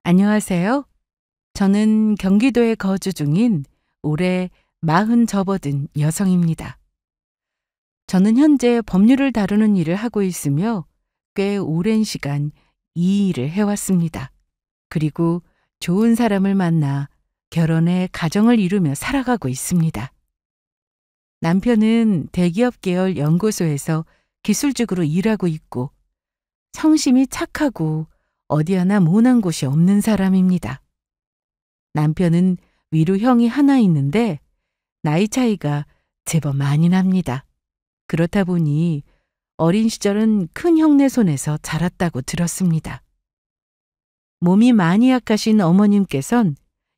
안녕하세요. 저는 경기도에 거주 중인 올해 40 접어든 여성입니다. 저는 현재 법률을 다루는 일을 하고 있으며 꽤 오랜 시간 이 일을 해왔습니다. 그리고 좋은 사람을 만나 결혼해 가정을 이루며 살아가고 있습니다. 남편은 대기업 계열 연구소에서 기술직으로 일하고 있고 성심이 착하고 어디 하나 모난 곳이 없는 사람입니다. 남편은 위로 형이 하나 있는데 나이 차이가 제법 많이 납니다. 그렇다 보니 어린 시절은 큰 형네 손에서 자랐다고 들었습니다. 몸이 많이 약하신 어머님께선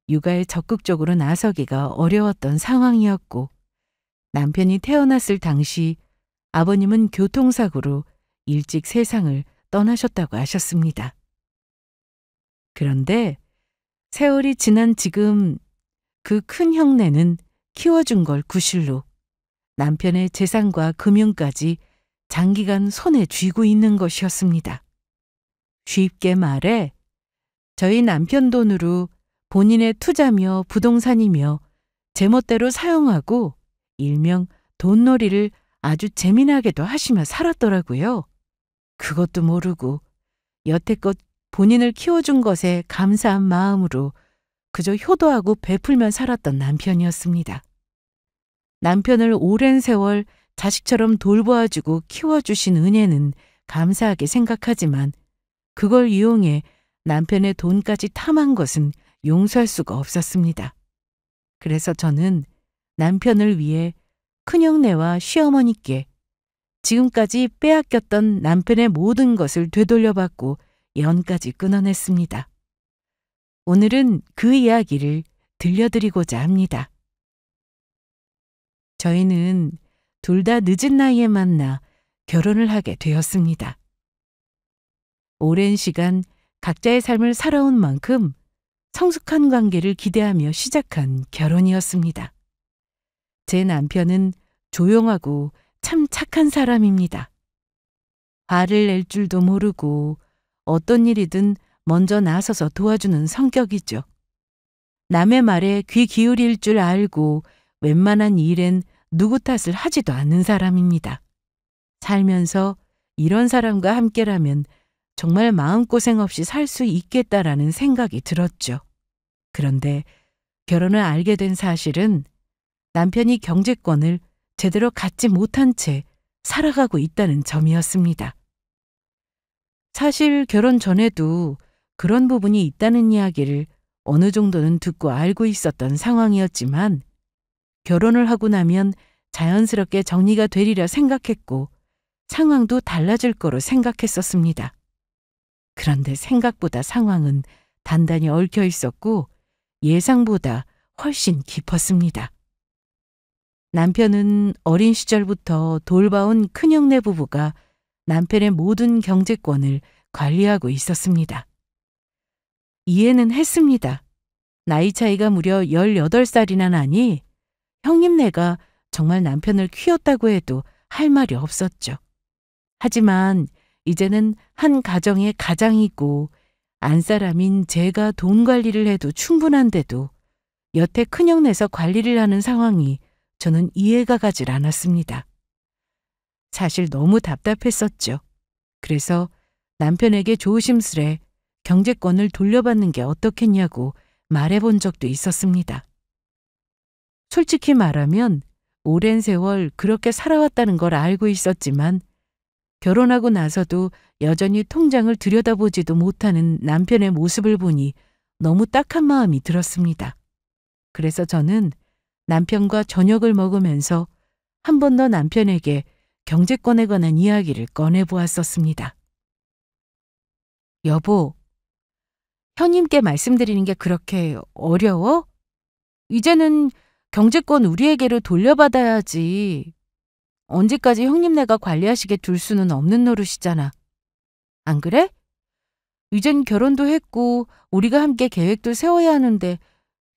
육아에 적극적으로 나서기가 어려웠던 상황이었고 남편이 태어났을 당시 아버님은 교통사고로 일찍 세상을 떠나셨다고 하셨습니다. 그런데 세월이 지난 지금 그 큰 형네는 키워준 걸 구실로 남편의 재산과 금융까지 장기간 손에 쥐고 있는 것이었습니다. 쉽게 말해 저희 남편 돈으로 본인의 투자며 부동산이며 제멋대로 사용하고 일명 돈놀이를 아주 재미나게도 하시며 살았더라고요. 그것도 모르고 여태껏 본인을 키워준 것에 감사한 마음으로 그저 효도하고 베풀며 살았던 남편이었습니다. 남편을 오랜 세월 자식처럼 돌보아주고 키워주신 은혜는 감사하게 생각하지만 그걸 이용해 남편의 돈까지 탐한 것은 용서할 수가 없었습니다. 그래서 저는 남편을 위해 큰형네와 시어머니께 지금까지 빼앗겼던 남편의 모든 것을 되돌려받고 연까지 끊어냈습니다. 오늘은 그 이야기를 들려드리고자 합니다. 저희는 둘 다 늦은 나이에 만나 결혼을 하게 되었습니다. 오랜 시간 각자의 삶을 살아온 만큼 성숙한 관계를 기대하며 시작한 결혼이었습니다. 제 남편은 조용하고 참 착한 사람입니다. 화를 낼 줄도 모르고 어떤 일이든 먼저 나서서 도와주는 성격이죠. 남의 말에 귀 기울일 줄 알고 웬만한 일엔 누구 탓을 하지도 않는 사람입니다. 살면서 이런 사람과 함께라면 정말 마음고생 없이 살 수 있겠다라는 생각이 들었죠. 그런데 결혼을 알게 된 사실은 남편이 경제권을 제대로 갖지 못한 채 살아가고 있다는 점이었습니다. 사실 결혼 전에도 그런 부분이 있다는 이야기를 어느 정도는 듣고 알고 있었던 상황이었지만 결혼을 하고 나면 자연스럽게 정리가 되리라 생각했고 상황도 달라질 거로 생각했었습니다. 그런데 생각보다 상황은 단단히 얽혀 있었고 예상보다 훨씬 깊었습니다. 남편은 어린 시절부터 돌봐온 큰형네 부부가 남편의 모든 경제권을 관리하고 있었습니다. 이해는 했습니다. 나이 차이가 무려 18살이나 나니 형님네가 정말 남편을 키웠다고 해도 할 말이 없었죠. 하지만 이제는 한 가정의 가장이고 안사람인 제가 돈 관리를 해도 충분한데도 여태 큰형네서 관리를 하는 상황이 저는 이해가 가질 않았습니다. 사실 너무 답답했었죠. 그래서 남편에게 조심스레 경제권을 돌려받는 게 어떻겠냐고 말해본 적도 있었습니다. 솔직히 말하면 오랜 세월 그렇게 살아왔다는 걸 알고 있었지만 결혼하고 나서도 여전히 통장을 들여다보지도 못하는 남편의 모습을 보니 너무 딱한 마음이 들었습니다. 그래서 저는 남편과 저녁을 먹으면서 한 번 더 남편에게 경제권에 관한 이야기를 꺼내보았었습니다. 여보, 형님께 말씀드리는 게 그렇게 어려워? 이제는 경제권 우리에게로 돌려받아야지. 언제까지 형님네가 관리하시게 둘 수는 없는 노릇이잖아. 안 그래? 이젠 결혼도 했고 우리가 함께 계획도 세워야 하는데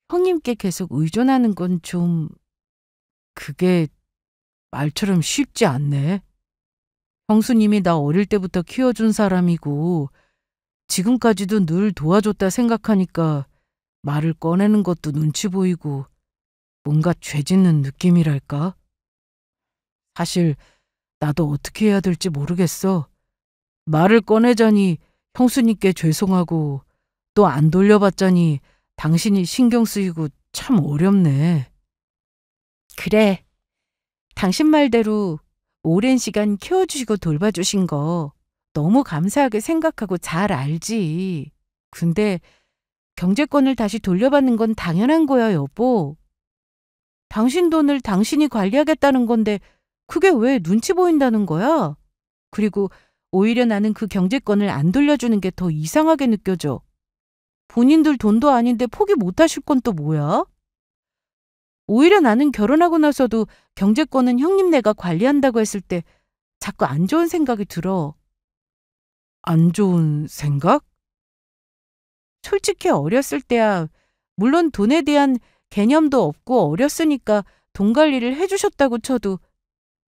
형님께 계속 의존하는 건 좀... 그게 말처럼 쉽지 않네. 형수님이 나 어릴 때부터 키워준 사람이고 지금까지도 늘 도와줬다 생각하니까 말을 꺼내는 것도 눈치 보이고 뭔가 죄 짓는 느낌이랄까? 사실 나도 어떻게 해야 될지 모르겠어. 말을 꺼내자니 형수님께 죄송하고 또 안 돌려봤자니 당신이 신경 쓰이고 참 어렵네. 그래. 당신 말대로 오랜 시간 키워주시고 돌봐주신 거 너무 감사하게 생각하고 잘 알지. 근데 경제권을 다시 돌려받는 건 당연한 거야, 여보. 당신 돈을 당신이 관리하겠다는 건데 그게 왜 눈치 보인다는 거야? 그리고 오히려 나는 그 경제권을 안 돌려주는 게 더 이상하게 느껴져. 본인들 돈도 아닌데 포기 못 하실 건 또 뭐야? 오히려 나는 결혼하고 나서도 경제권은 형님네가 관리한다고 했을 때 자꾸 안 좋은 생각이 들어. 안 좋은 생각? 솔직히 어렸을 때야 물론 돈에 대한 개념도 없고 어렸으니까 돈 관리를 해주셨다고 쳐도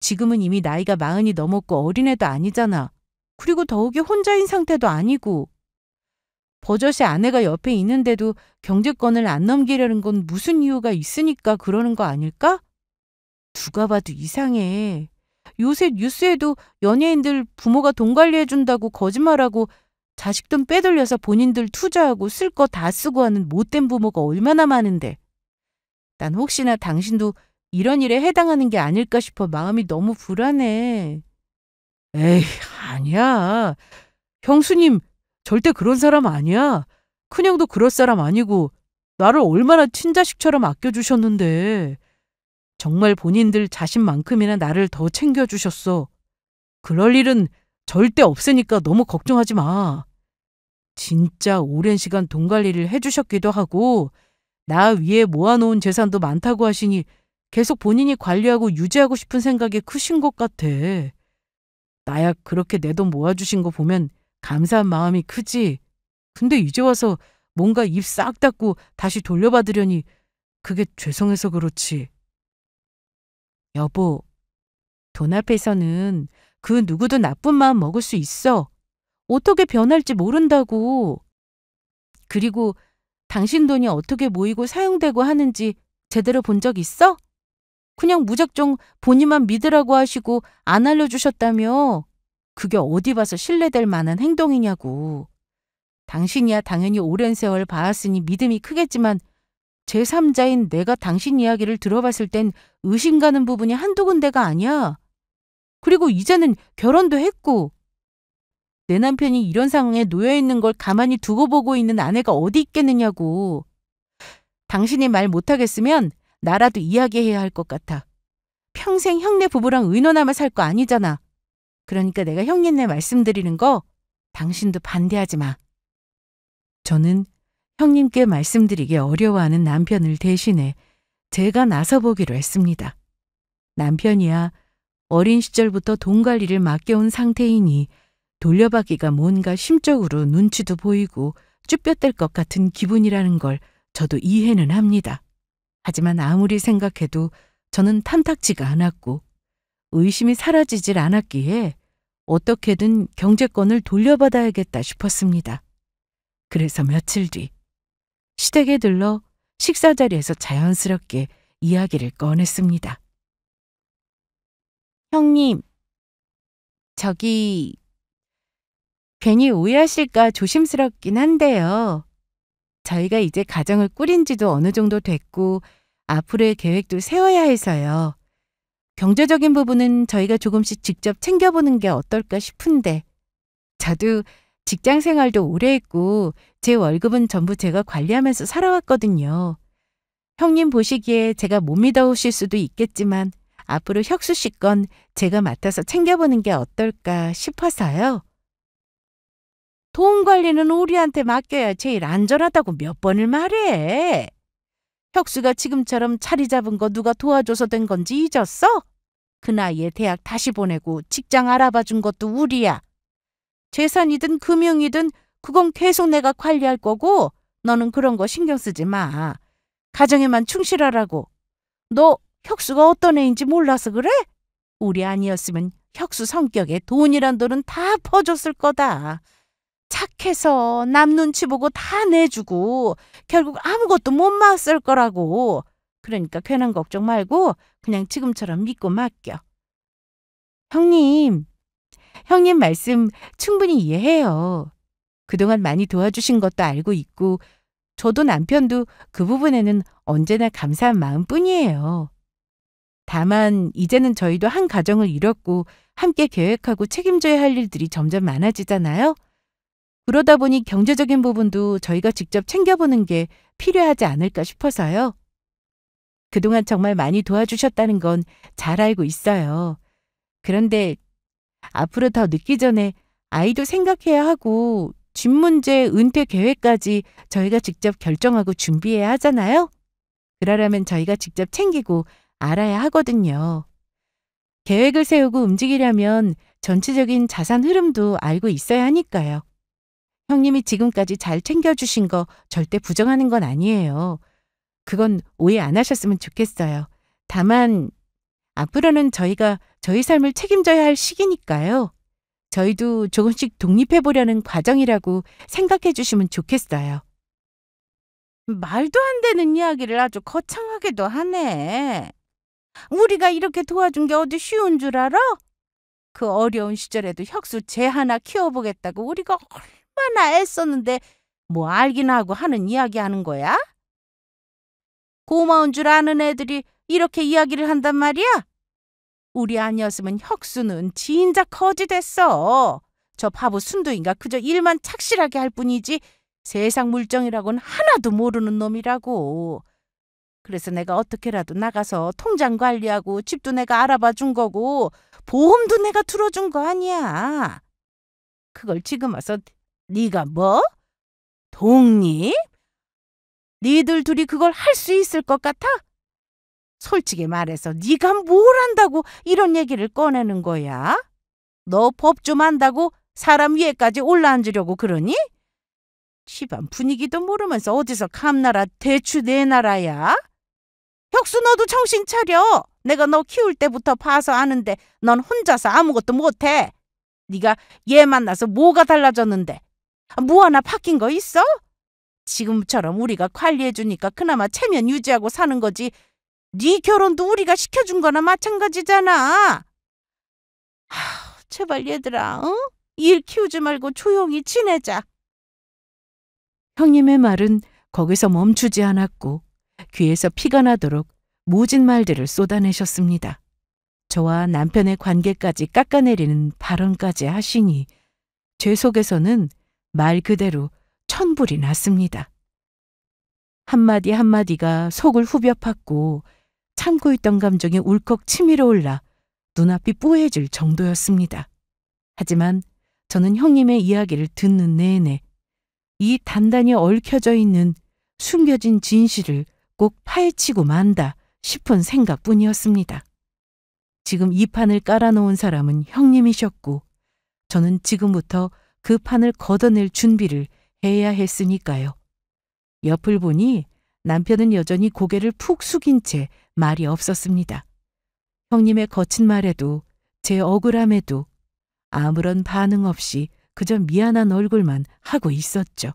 지금은 이미 나이가 40이 넘었고 어린애도 아니잖아. 그리고 더욱이 혼자인 상태도 아니고. 버젓이 아내가 옆에 있는데도 경제권을 안 넘기려는 건 무슨 이유가 있으니까 그러는 거 아닐까? 누가 봐도 이상해. 요새 뉴스에도 연예인들 부모가 돈 관리해준다고 거짓말하고 자식 돈 빼돌려서 본인들 투자하고 쓸 거 다 쓰고 하는 못된 부모가 얼마나 많은데. 난 혹시나 당신도 이런 일에 해당하는 게 아닐까 싶어 마음이 너무 불안해. 에이, 아니야. 형수님 절대 그런 사람 아니야. 큰형도 그럴 사람 아니고 나를 얼마나 친자식처럼 아껴주셨는데. 정말 본인들 자신만큼이나 나를 더 챙겨주셨어. 그럴 일은 절대 없으니까 너무 걱정하지 마. 진짜 오랜 시간 돈 관리를 해주셨기도 하고 나 위에 모아놓은 재산도 많다고 하시니 계속 본인이 관리하고 유지하고 싶은 생각이 크신 것 같아. 나야 그렇게 내 돈 모아주신 거 보면 감사한 마음이 크지. 근데 이제 와서 뭔가 입 싹 닫고 다시 돌려받으려니 그게 죄송해서 그렇지. 여보, 돈 앞에서는 그 누구도 나쁜 마음 먹을 수 있어. 어떻게 변할지 모른다고. 그리고 당신 돈이 어떻게 모이고 사용되고 하는지 제대로 본 적 있어? 그냥 무작정 본인만 믿으라고 하시고 안 알려주셨다며. 그게 어디 봐서 신뢰될 만한 행동이냐고. 당신이야 당연히 오랜 세월 봐왔으니 믿음이 크겠지만 제3자인 내가 당신 이야기를 들어봤을 땐 의심 가는 부분이 한두 군데가 아니야. 그리고 이제는 결혼도 했고. 내 남편이 이런 상황에 놓여 있는 걸 가만히 두고 보고 있는 아내가 어디 있겠느냐고. 당신이 말 못하겠으면 나라도 이야기해야 할 것 같아. 평생 형네 부부랑 의논하며 살 거 아니잖아. 그러니까 내가 형님네 말씀드리는 거 당신도 반대하지 마. 저는 형님께 말씀드리기 어려워하는 남편을 대신해 제가 나서보기로 했습니다. 남편이야 어린 시절부터 돈 관리를 맡겨온 상태이니 돌려받기가 뭔가 심적으로 눈치도 보이고 쭈뼛댈 것 같은 기분이라는 걸 저도 이해는 합니다. 하지만 아무리 생각해도 저는 탐탁지가 않았고 의심이 사라지질 않았기에 어떻게든 경제권을 돌려받아야겠다 싶었습니다. 그래서 며칠 뒤 시댁에 들러 식사 자리에서 자연스럽게 이야기를 꺼냈습니다. 형님, 저기 괜히 오해하실까 조심스럽긴 한데요. 저희가 이제 가정을 꾸린 지도 어느 정도 됐고 앞으로의 계획도 세워야 해서요. 경제적인 부분은 저희가 조금씩 직접 챙겨보는 게 어떨까 싶은데 저도 직장 생활도 오래 했고 제 월급은 전부 제가 관리하면서 살아왔거든요. 형님 보시기에 제가 못 믿어오실 수도 있겠지만 앞으로 혁수 씨 건 제가 맡아서 챙겨보는 게 어떨까 싶어서요. 돈 관리는 우리한테 맡겨야 제일 안전하다고 몇 번을 말해. 혁수가 지금처럼 자리 잡은 거 누가 도와줘서 된 건지 잊었어? 그 나이에 대학 다시 보내고 직장 알아봐 준 것도 우리야. 재산이든 금융이든 그건 계속 내가 관리할 거고 너는 그런 거 신경 쓰지 마. 가정에만 충실하라고. 너 혁수가 어떤 애인지 몰라서 그래? 우리 아니었으면 혁수 성격에 돈이란 돈은 다 퍼줬을 거다. 착해서 남 눈치 보고 다 내주고 결국 아무것도 못 맞을 거라고. 그러니까 괜한 걱정 말고 그냥 지금처럼 믿고 맡겨. 형님 말씀 충분히 이해해요. 그동안 많이 도와주신 것도 알고 있고 저도 남편도 그 부분에는 언제나 감사한 마음뿐이에요. 다만 이제는 저희도 한 가정을 이뤘고 함께 계획하고 책임져야 할 일들이 점점 많아지잖아요. 그러다 보니 경제적인 부분도 저희가 직접 챙겨보는 게 필요하지 않을까 싶어서요. 그동안 정말 많이 도와주셨다는 건 잘 알고 있어요. 그런데 앞으로 더 늦기 전에 아이도 생각해야 하고 집 문제, 은퇴 계획까지 저희가 직접 결정하고 준비해야 하잖아요. 그러려면 저희가 직접 챙기고 알아야 하거든요. 계획을 세우고 움직이려면 전체적인 자산 흐름도 알고 있어야 하니까요. 형님이 지금까지 잘 챙겨주신 거 절대 부정하는 건 아니에요. 그건 오해 안 하셨으면 좋겠어요. 다만 앞으로는 저희가 저희 삶을 책임져야 할 시기니까요. 저희도 조금씩 독립해보려는 과정이라고 생각해 주시면 좋겠어요. 말도 안 되는 이야기를 아주 거창하게도 하네. 우리가 이렇게 도와준 게 어디 쉬운 줄 알아? 그 어려운 시절에도 혁수 쟤 하나 키워보겠다고 우리가 얼마나 애썼는데 뭐 알기나 하고 하는 이야기 하는 거야? 고마운 줄 아는 애들이 이렇게 이야기를 한단 말이야? 우리 아니었으면 혁수는 진작 거지 됐어. 저 바보 순두인가 그저 일만 착실하게 할 뿐이지 세상 물정이라고는 하나도 모르는 놈이라고. 그래서 내가 어떻게라도 나가서 통장 관리하고 집도 내가 알아봐 준 거고 보험도 내가 들어준 거 아니야. 그걸 지금 와서 네가 뭐? 독립? 니들 둘이 그걸 할 수 있을 것 같아? 솔직히 말해서 네가 뭘 안다고 이런 얘기를 꺼내는 거야? 너 법 좀 안다고 사람 위에까지 올라앉으려고 그러니? 집안 분위기도 모르면서 어디서 감나라 대추 내나라야? 혁수 너도 정신 차려. 내가 너 키울 때부터 봐서 아는데 넌 혼자서 아무것도 못해. 네가 얘 만나서 뭐가 달라졌는데? 뭐 하나 바뀐 거 있어? 지금처럼 우리가 관리해주니까 그나마 체면 유지하고 사는 거지. 네 결혼도 우리가 시켜준 거나 마찬가지잖아. 제발 얘들아, 응? 일 키우지 말고 조용히 지내자. 형님의 말은 거기서 멈추지 않았고 귀에서 피가 나도록 모진 말들을 쏟아내셨습니다. 저와 남편의 관계까지 깎아내리는 발언까지 하시니 제 속에서는 말 그대로 천불이 났습니다. 한마디 한마디가 속을 후벼 팠고 참고 있던 감정이 울컥 치밀어 올라 눈앞이 뿌해질 정도였습니다. 하지만 저는 형님의 이야기를 듣는 내내 이 단단히 얽혀져 있는 숨겨진 진실을 꼭 파헤치고 만다 싶은 생각뿐이었습니다. 지금 이 판을 깔아놓은 사람은 형님이셨고 저는 지금부터 그 판을 걷어낼 준비를 해야 했으니까요. 옆을 보니 남편은 여전히 고개를 푹 숙인 채 말이 없었습니다. 형님의 거친 말에도 제 억울함에도 아무런 반응 없이 그저 미안한 얼굴만 하고 있었죠.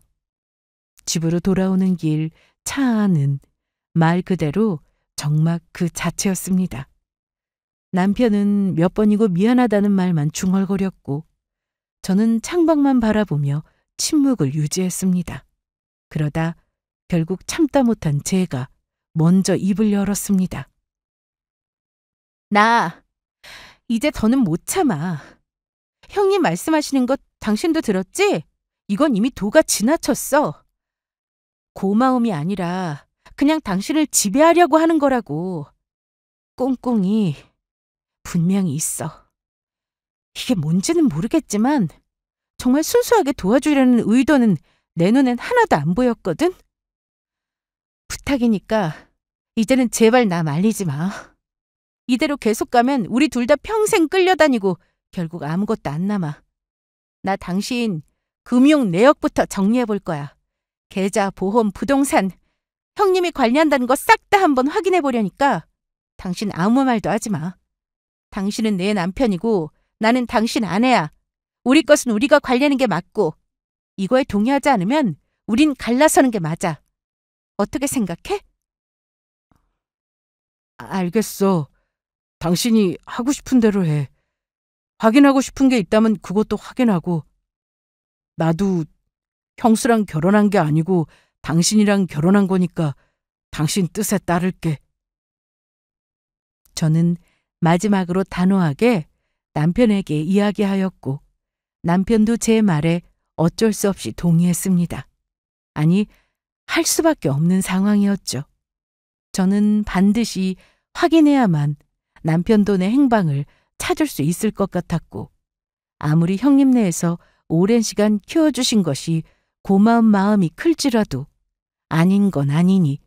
집으로 돌아오는 길 차 안은 말 그대로 정막 그 자체였습니다. 남편은 몇 번이고 미안하다는 말만 중얼거렸고 저는 창밖만 바라보며 침묵을 유지했습니다. 그러다 결국 참다 못한 제가 먼저 입을 열었습니다. 나 이제 더는 못 참아. 형님 말씀하시는 것 당신도 들었지? 이건 이미 도가 지나쳤어. 고마움이 아니라 그냥 당신을 지배하려고 하는 거라고. 꽁꽁이 분명히 있어. 이게 뭔지는 모르겠지만 정말 순수하게 도와주려는 의도는 내 눈엔 하나도 안 보였거든. 부탁이니까 이제는 제발 나 말리지 마. 이대로 계속 가면 우리 둘 다 평생 끌려다니고 결국 아무것도 안 남아. 나 당신 금융 내역부터 정리해 볼 거야. 계좌, 보험, 부동산, 형님이 관리한다는 거 싹 다 한번 확인해 보려니까 당신 아무 말도 하지 마. 당신은 내 남편이고 나는 당신 아내야. 우리 것은 우리가 관리하는 게 맞고 이거에 동의하지 않으면 우린 갈라서는 게 맞아. 어떻게 생각해? 알겠어. 당신이 하고 싶은 대로 해. 확인하고 싶은 게 있다면 그것도 확인하고. 나도 형수랑 결혼한 게 아니고 당신이랑 결혼한 거니까 당신 뜻에 따를게. 저는 마지막으로 단호하게 남편에게 이야기하였고 남편도 제 말에 어쩔 수 없이 동의했습니다. 아니, 할 수밖에 없는 상황이었죠. 저는 반드시 확인해야만 남편 돈의 행방을 찾을 수 있을 것 같았고 아무리 형님네에서 오랜 시간 키워주신 것이 고마운 마음이 클지라도 아닌 건 아니니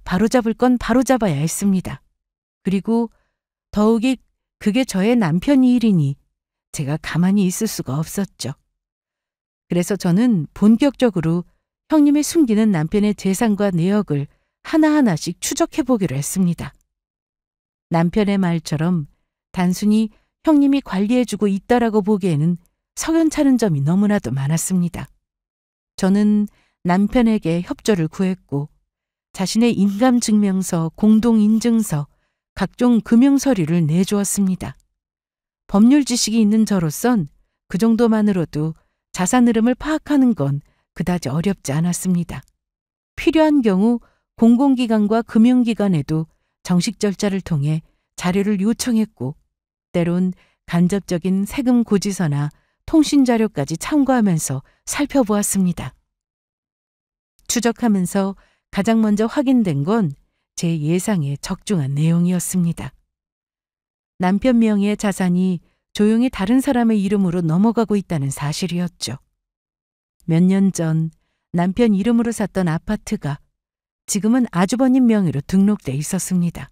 바로잡을 건 바로잡아야 했습니다. 그리고 더욱이 그게 저의 남편이 일이니 제가 가만히 있을 수가 없었죠. 그래서 저는 본격적으로 형님이 숨기는 남편의 재산과 내역을 하나하나씩 추적해 보기로 했습니다. 남편의 말처럼 단순히 형님이 관리해주고 있다라고 보기에는 석연찮은 점이 너무나도 많았습니다. 저는 남편에게 협조를 구했고 자신의 인감증명서, 공동인증서, 각종 금융서류를 내주었습니다. 법률 지식이 있는 저로선 그 정도만으로도 자산 흐름을 파악하는 건 그다지 어렵지 않았습니다. 필요한 경우 공공기관과 금융기관에도 정식 절차를 통해 자료를 요청했고 때론 간접적인 세금 고지서나 통신 자료까지 참고하면서 살펴보았습니다. 추적하면서 가장 먼저 확인된 건 제 예상에 적중한 내용이었습니다. 남편 명의의 자산이 조용히 다른 사람의 이름으로 넘어가고 있다는 사실이었죠. 몇 년 전 남편 이름으로 샀던 아파트가 지금은 아주버님 명의로 등록돼 있었습니다.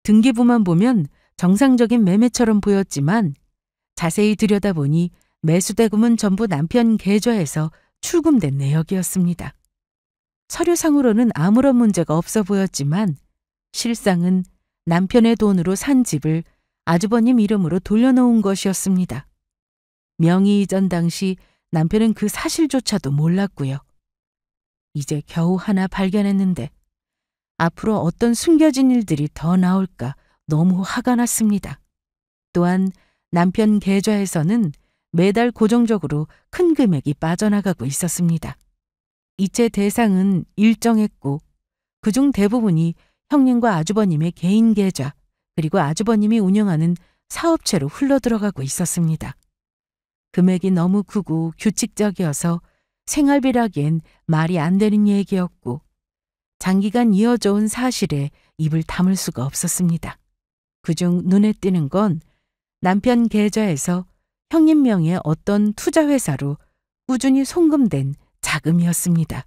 등기부만 보면 정상적인 매매처럼 보였지만 자세히 들여다보니 매수대금은 전부 남편 계좌에서 출금된 내역이었습니다. 서류상으로는 아무런 문제가 없어 보였지만 실상은 남편의 돈으로 산 집을 아주버님 이름으로 돌려놓은 것이었습니다. 명의 이전 당시 남편은 그 사실조차도 몰랐고요. 이제 겨우 하나 발견했는데 앞으로 어떤 숨겨진 일들이 더 나올까 너무 화가 났습니다. 또한 남편 계좌에서는 매달 고정적으로 큰 금액이 빠져나가고 있었습니다. 이체 대상은 일정했고 그중 대부분이 형님과 아주버님의 개인 계좌 그리고 아주버님이 운영하는 사업체로 흘러들어가고 있었습니다. 금액이 너무 크고 규칙적이어서 생활비라기엔 말이 안 되는 얘기였고 장기간 이어져 온 사실에 입을 다물 수가 없었습니다. 그중 눈에 띄는 건 남편 계좌에서 형님 명의의 어떤 투자회사로 꾸준히 송금된 자금이었습니다.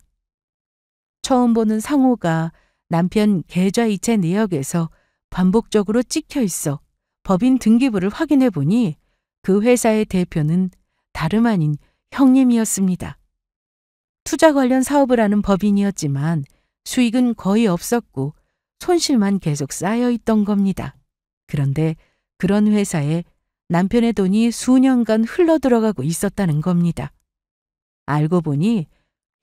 처음 보는 상호가 남편 계좌 이체 내역에서 반복적으로 찍혀 있어 법인 등기부를 확인해 보니 그 회사의 대표는 다름 아닌 형님이었습니다. 투자 관련 사업을 하는 법인이었지만 수익은 거의 없었고 손실만 계속 쌓여 있던 겁니다. 그런데 그런 회사에 남편의 돈이 수년간 흘러들어가고 있었다는 겁니다. 알고 보니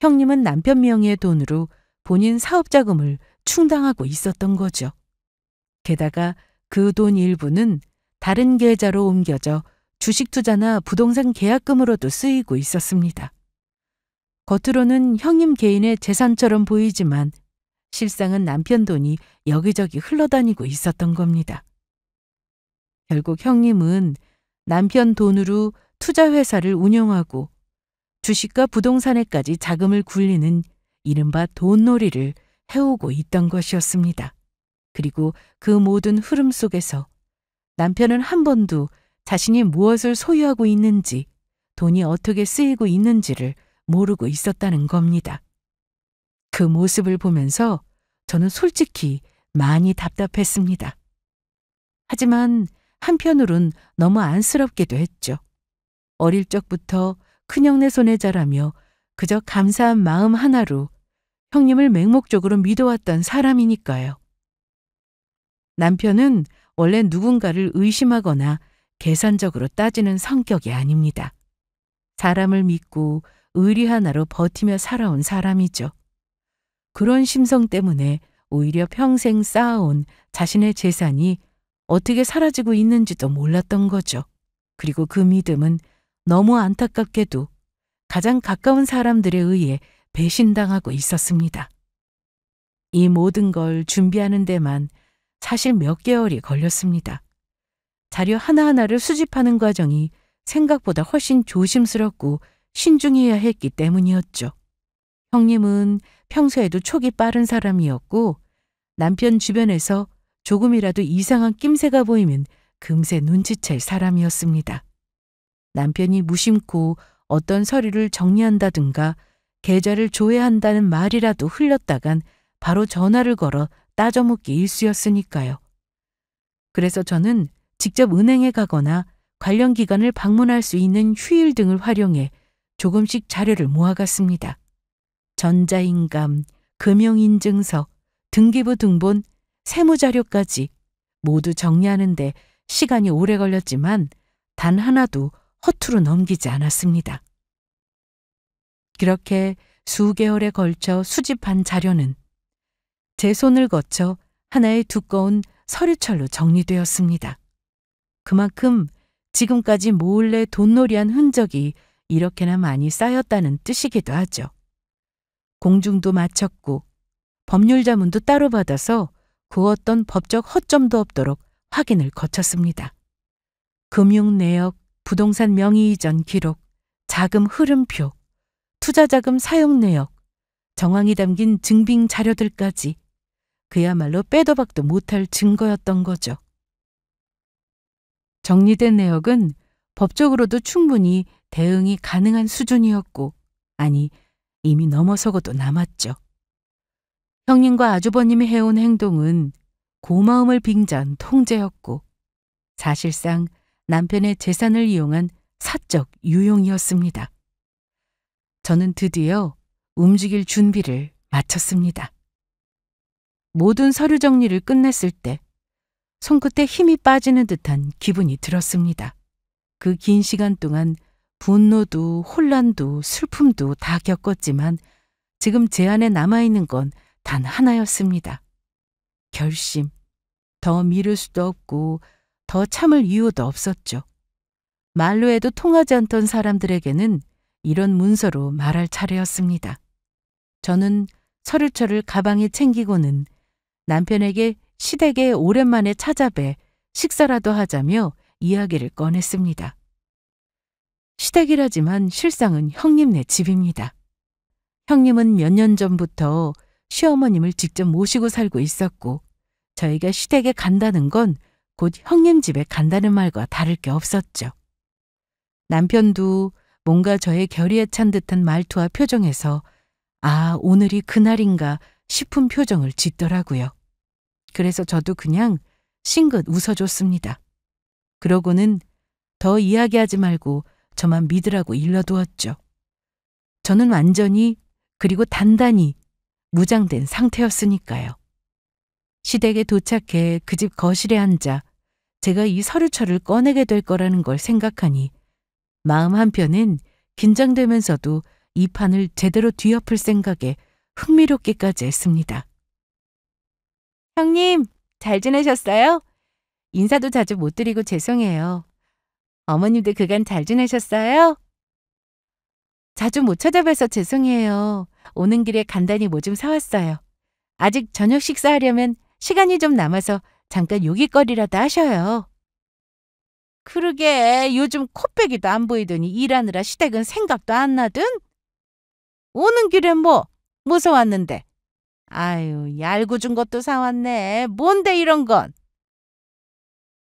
형님은 남편 명의의 돈으로 본인 사업 자금을 충당하고 있었던 거죠. 게다가 그 돈 일부는 다른 계좌로 옮겨져 주식 투자나 부동산 계약금으로도 쓰이고 있었습니다. 겉으로는 형님 개인의 재산처럼 보이지만 실상은 남편 돈이 여기저기 흘러다니고 있었던 겁니다. 결국 형님은 남편 돈으로 투자회사를 운영하고 주식과 부동산에까지 자금을 굴리는 이른바 돈놀이를 해오고 있던 것이었습니다. 그리고 그 모든 흐름 속에서 남편은 한 번도 자신이 무엇을 소유하고 있는지, 돈이 어떻게 쓰이고 있는지를 모르고 있었다는 겁니다. 그 모습을 보면서 저는 솔직히 많이 답답했습니다. 하지만 한편으론 너무 안쓰럽기도 했죠. 어릴 적부터 큰형네 손에 자라며 그저 감사한 마음 하나로 형님을 맹목적으로 믿어왔던 사람이니까요. 남편은 원래 누군가를 의심하거나 계산적으로 따지는 성격이 아닙니다. 사람을 믿고 의리 하나로 버티며 살아온 사람이죠. 그런 심성 때문에 오히려 평생 쌓아온 자신의 재산이 어떻게 사라지고 있는지도 몰랐던 거죠. 그리고 그 믿음은 너무 안타깝게도 가장 가까운 사람들에 의해 배신당하고 있었습니다. 이 모든 걸 준비하는 데만 사실 몇 개월이 걸렸습니다. 자료 하나하나를 수집하는 과정이 생각보다 훨씬 조심스럽고 신중해야 했기 때문이었죠. 형님은 평소에도 촉이 빠른 사람이었고 남편 주변에서 조금이라도 이상한 낌새가 보이면 금세 눈치챌 사람이었습니다. 남편이 무심코 어떤 서류를 정리한다든가 계좌를 조회한다는 말이라도 흘렸다간 바로 전화를 걸어 따져묻기 일쑤였으니까요. 그래서 저는 직접 은행에 가거나 관련 기관을 방문할 수 있는 휴일 등을 활용해 조금씩 자료를 모아갔습니다. 전자인감, 금융인증서, 등기부 등본, 세무자료까지 모두 정리하는데 시간이 오래 걸렸지만 단 하나도 허투루 넘기지 않았습니다. 그렇게 수개월에 걸쳐 수집한 자료는 제 손을 거쳐 하나의 두꺼운 서류철로 정리되었습니다. 그만큼 지금까지 몰래 돈놀이한 흔적이 이렇게나 많이 쌓였다는 뜻이기도 하죠. 공중도 마쳤고 법률 자문도 따로 받아서 그 어떤 법적 허점도 없도록 확인을 거쳤습니다. 금융 내역, 부동산 명의 이전 기록, 자금 흐름표, 투자자금 사용 내역, 정황이 담긴 증빙 자료들까지 그야말로 빼도 박도 못할 증거였던 거죠. 정리된 내역은 법적으로도 충분히 대응이 가능한 수준이었고, 아니, 이미 넘어서고도 남았죠. 형님과 아주버님이 해온 행동은 고마움을 빙자한 통제였고, 사실상 남편의 재산을 이용한 사적 유용이었습니다. 저는 드디어 움직일 준비를 마쳤습니다. 모든 서류 정리를 끝냈을 때 손끝에 힘이 빠지는 듯한 기분이 들었습니다. 그 긴 시간 동안 분노도 혼란도 슬픔도 다 겪었지만 지금 제 안에 남아있는 건 단 하나였습니다. 결심. 더 미룰 수도 없고 더 참을 이유도 없었죠. 말로 해도 통하지 않던 사람들에게는 이런 문서로 말할 차례였습니다. 저는 서류철을 가방에 챙기고는 남편에게 시댁에 오랜만에 찾아뵈 식사라도 하자며 이야기를 꺼냈습니다. 시댁이라지만 실상은 형님네 집입니다. 형님은 몇 년 전부터 시어머님을 직접 모시고 살고 있었고 저희가 시댁에 간다는 건 곧 형님 집에 간다는 말과 다를 게 없었죠. 남편도 뭔가 저의 결의에 찬 듯한 말투와 표정에서 아, 오늘이 그날인가 싶은 표정을 짓더라고요. 그래서 저도 그냥 싱긋 웃어줬습니다. 그러고는 더 이야기하지 말고 저만 믿으라고 일러두었죠. 저는 완전히 그리고 단단히 무장된 상태였으니까요. 시댁에 도착해 그 집 거실에 앉아 제가 이 서류철을 꺼내게 될 거라는 걸 생각하니 마음 한편엔 긴장되면서도 이 판을 제대로 뒤엎을 생각에 흥미롭기까지 했습니다. 형님, 잘 지내셨어요? 인사도 자주 못 드리고 죄송해요. 어머님도 그간 잘 지내셨어요? 자주 못 찾아뵈서 죄송해요. 오는 길에 간단히 뭐 좀 사왔어요. 아직 저녁 식사하려면 시간이 좀 남아서 잠깐 요깃거리라도 하셔요. 그러게 요즘 코빼기도 안 보이더니 일하느라 시댁은 생각도 안 나든? 오는 길에 뭐 사왔는데? 아유, 얄궂은 것도 사왔네. 뭔데 이런 건?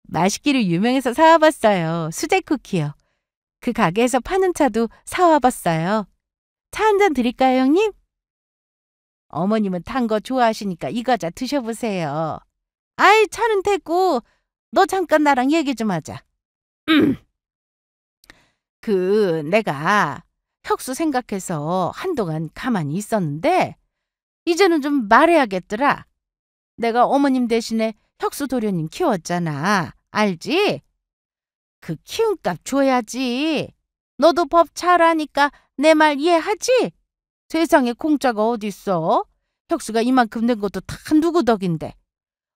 맛있기로 유명해서 사와봤어요. 수제 쿠키요. 그 가게에서 파는 차도 사와봤어요. 차 한 잔 드릴까요, 형님? 어머님은 탄 거 좋아하시니까 이 과자 드셔보세요. 아이, 차는 됐고 너 잠깐 나랑 얘기 좀 하자. 내가 혁수 생각해서 한동안 가만히 있었는데 이제는 좀 말해야겠더라. 내가 어머님 대신에 혁수 도련님 키웠잖아. 알지? 그 키움값 줘야지. 너도 법 잘 아니까 내 말 이해하지? 세상에 공짜가 어딨어? 혁수가 이만큼 된 것도 다 누구 덕인데.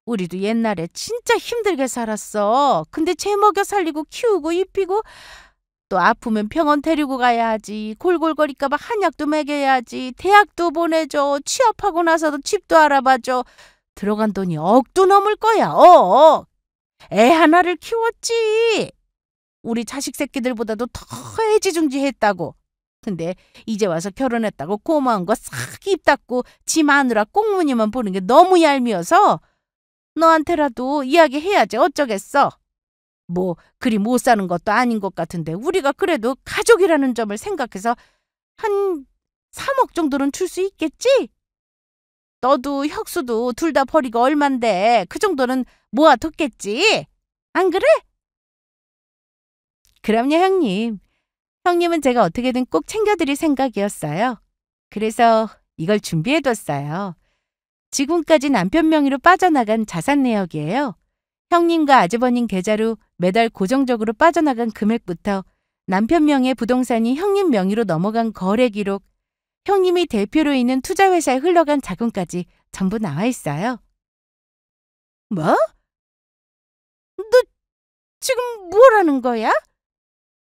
우리도 옛날에 진짜 힘들게 살았어. 근데 쟤 먹여 살리고 키우고 입히고 또 아프면 병원 데리고 가야 하지. 골골거릴까 봐 한약도 먹여야지. 대학도 보내줘. 취업하고 나서도 집도 알아봐줘. 들어간 돈이 억도 넘을 거야. 애 하나를 키웠지. 우리 자식 새끼들보다도 더 애지중지했다고. 근데 이제 와서 결혼했다고 고마운 거 싹 입 닫고 지 마누라 꽁무니만 보는 게 너무 얄미워서 너한테라도 이야기해야지 어쩌겠어. 뭐 그리 못 사는 것도 아닌 것 같은데 우리가 그래도 가족이라는 점을 생각해서 한 3억 정도는 줄 수 있겠지? 너도 혁수도 둘 다 버리고 얼만데 그 정도는 모아뒀겠지? 안 그래? 그럼요, 형님. 형님은 제가 어떻게든 꼭 챙겨드릴 생각이었어요. 그래서 이걸 준비해뒀어요. 지금까지 남편 명의로 빠져나간 자산 내역이에요. 형님과 아주버님 계좌로 매달 고정적으로 빠져나간 금액부터 남편 명의 부동산이 형님 명의로 넘어간 거래 기록, 형님이 대표로 있는 투자회사에 흘러간 자금까지 전부 나와 있어요. 뭐? 너 지금 뭐라는 거야?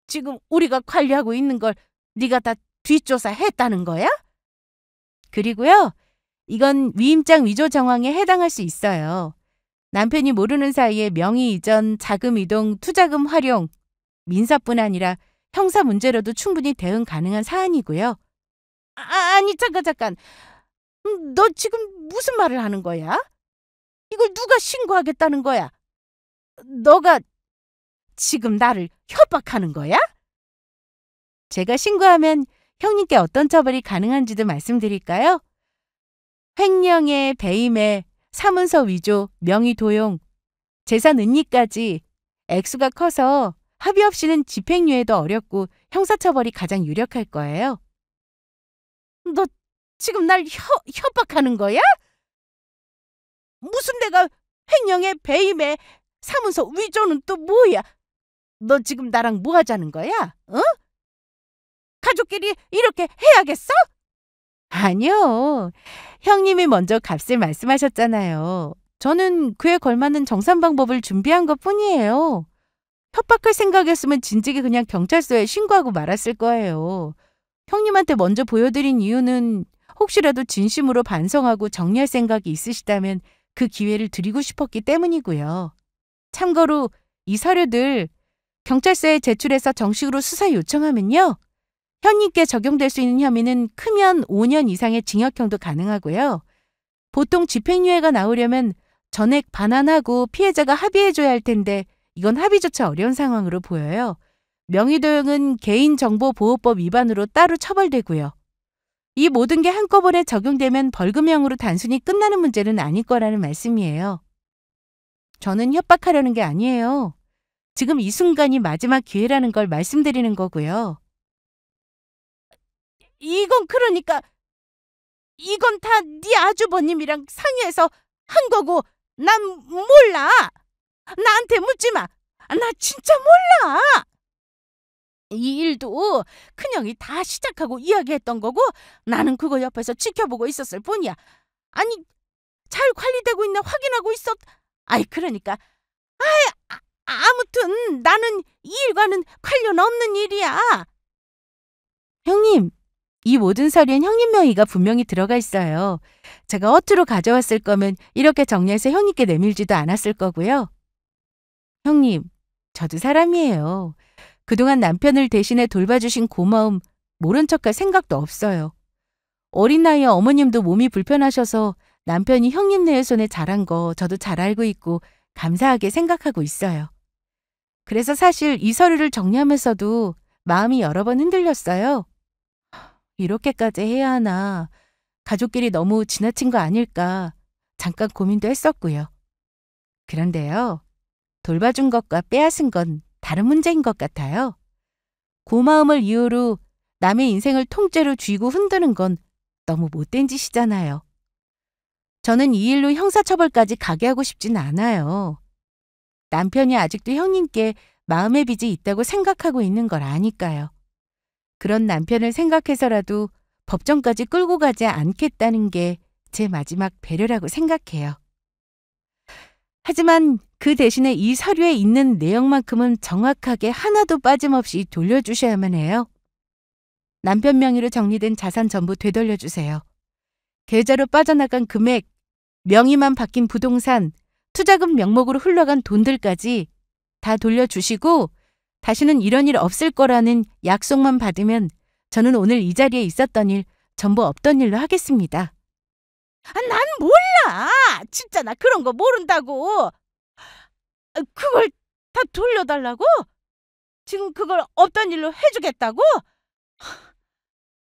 지금 우리가 관리하고 있는 걸 네가 다 뒷조사했다는 거야? 그리고요, 이건 위임장 위조 정황에 해당할 수 있어요. 남편이 모르는 사이에 명의 이전, 자금 이동, 투자금 활용, 민사뿐 아니라 형사 문제로도 충분히 대응 가능한 사안이고요. 아니, 잠깐. 너 지금 무슨 말을 하는 거야? 이걸 누가 신고하겠다는 거야? 너가 지금 나를 협박하는 거야? 제가 신고하면 형님께 어떤 처벌이 가능한지도 말씀드릴까요? 횡령에 배임에 사문서 위조, 명의 도용, 재산 은닉까지 액수가 커서 합의 없이는 집행유예도 어렵고 형사처벌이 가장 유력할 거예요. 너 지금 날 협박하는 거야? 무슨 내가 횡령에 배임에 사문서 위조는 또 뭐야? 너 지금 나랑 뭐 하자는 거야? 어? 가족끼리 이렇게 해야겠어? 아니요. 형님이 먼저 값을 말씀하셨잖아요. 저는 그에 걸맞는 정산 방법을 준비한 것뿐이에요. 협박할 생각이었으면 진즉에 그냥 경찰서에 신고하고 말았을 거예요. 형님한테 먼저 보여드린 이유는 혹시라도 진심으로 반성하고 정리할 생각이 있으시다면 그 기회를 드리고 싶었기 때문이고요. 참고로 이 서류들 경찰서에 제출해서 정식으로 수사 요청하면요. 형님께 적용될 수 있는 혐의는 크면 5년 이상의 징역형도 가능하고요. 보통 집행유예가 나오려면 전액 반환하고 피해자가 합의해줘야 할 텐데 이건 합의조차 어려운 상황으로 보여요. 명의도용은 개인정보보호법 위반으로 따로 처벌되고요. 이 모든 게 한꺼번에 적용되면 벌금형으로 단순히 끝나는 문제는 아닐 거라는 말씀이에요. 저는 협박하려는 게 아니에요. 지금 이 순간이 마지막 기회라는 걸 말씀드리는 거고요. 이건 그러니까 이건 다 네 아주버님이랑 상의해서 한 거고 난 몰라. 나한테 묻지 마. 나 진짜 몰라. 이 일도 큰형이 다 시작하고 이야기했던 거고 나는 그거 옆에서 지켜보고 있었을 뿐이야. 아니, 잘 관리되고 있나 확인하고 있었. 그러니까 아무튼 나는 이 일과는 관련 없는 일이야. 형님, 이 모든 서류엔 형님 명의가 분명히 들어가 있어요. 제가 허투루 가져왔을 거면 이렇게 정리해서 형님께 내밀지도 않았을 거고요. 형님, 저도 사람이에요. 그동안 남편을 대신해 돌봐주신 고마움 모른 척할 생각도 없어요. 어린 나이에 어머님도 몸이 불편하셔서 남편이 형님네의 손에 자란 거 저도 잘 알고 있고 감사하게 생각하고 있어요. 그래서 사실 이 서류를 정리하면서도 마음이 여러 번 흔들렸어요. 이렇게까지 해야 하나, 가족끼리 너무 지나친 거 아닐까 잠깐 고민도 했었고요. 그런데요, 돌봐준 것과 빼앗은 건 다른 문제인 것 같아요. 고마움을 이유로 남의 인생을 통째로 쥐고 흔드는 건 너무 못된 짓이잖아요. 저는 이 일로 형사처벌까지 가게 하고 싶진 않아요. 남편이 아직도 형님께 마음의 빚이 있다고 생각하고 있는 걸 아니까요. 그런 남편을 생각해서라도 법정까지 끌고 가지 않겠다는 게 제 마지막 배려라고 생각해요. 하지만 그 대신에 이 서류에 있는 내용만큼은 정확하게 하나도 빠짐없이 돌려주셔야만 해요. 남편 명의로 정리된 자산 전부 되돌려주세요. 계좌로 빠져나간 금액, 명의만 바뀐 부동산, 투자금 명목으로 흘러간 돈들까지 다 돌려주시고 다시는 이런 일 없을 거라는 약속만 받으면 저는 오늘 이 자리에 있었던 일 전부 없던 일로 하겠습니다. 난 몰라. 진짜 나 그런 거 모른다고. 그걸 다 돌려달라고? 지금 그걸 없던 일로 해주겠다고?